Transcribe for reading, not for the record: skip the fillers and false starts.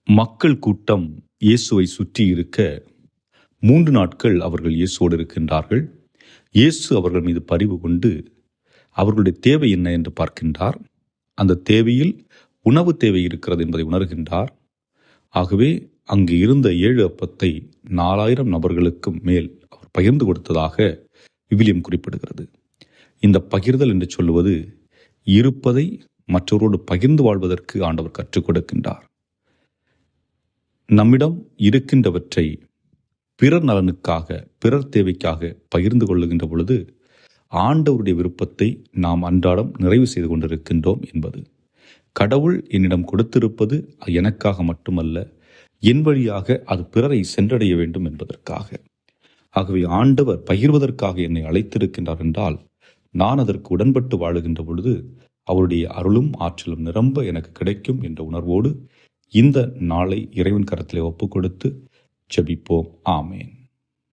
மக்கள் கூட்டம் இயேசுவை சுற்றி இருக்க 3 நாட்கள் அவர்கள் இயேசுவோடு இருக்கின்றார்கள். இயேசு அவர்கள் மீது பரிவு கொண்டு அவர்களுடைய தேவை என்ன என்று பார்க்கின்றார். அந்த தேவையில் உணவு தேவை இருக்கிறது என்பதை உணர்கின்றார். ஆகவே அங்கு இருந்த 7 அப்பத்தை 4000 நபர்களுக்கும் மேல் அவர் பகிர்ந்து கொடுத்ததாக விவிலியம் குறிப்பிடுகிறது. இந்த பகிர்தல் என்று சொல்லுவது இருப்பதை மற்றவரோடு பகிர்ந்து வாழ்வதற்கு ஆண்டவர் கற்றுக் கொடுக்கின்றார். நம்மிடம் இருக்கின்றவற்றை பிறர் நலனுக்காக, பிறர் தேவைக்காக பகிர்ந்து கொள்ளுகின்ற பொழுது ஆண்டவருடைய விருப்பத்தை நாம் அன்றாடம் நிறைவு செய்து கொண்டிருக்கின்றோம் என்பது. கடவுள் என்னிடம் கொடுத்திருப்பது எனக்காக மட்டுமல்ல, என் வழியாக அது பிறரை சென்றடைய வேண்டும் என்பதற்காக. ஆகவே ஆண்டவர் பகிர்வதற்காக என்னை அழைத்திருக்கின்றார் என்றால் நான் அதற்கு உடன்பட்டு வாழுகின்ற பொழுது அவருடைய அருளும் ஆற்றலும் நிரம்ப எனக்கு கிடைக்கும் என்ற உணர்வோடு இந்த நாளை இறைவன் கரத்திலே ஒப்புக் கொடுத்து ஜெபிப்போம். ஆமேன்.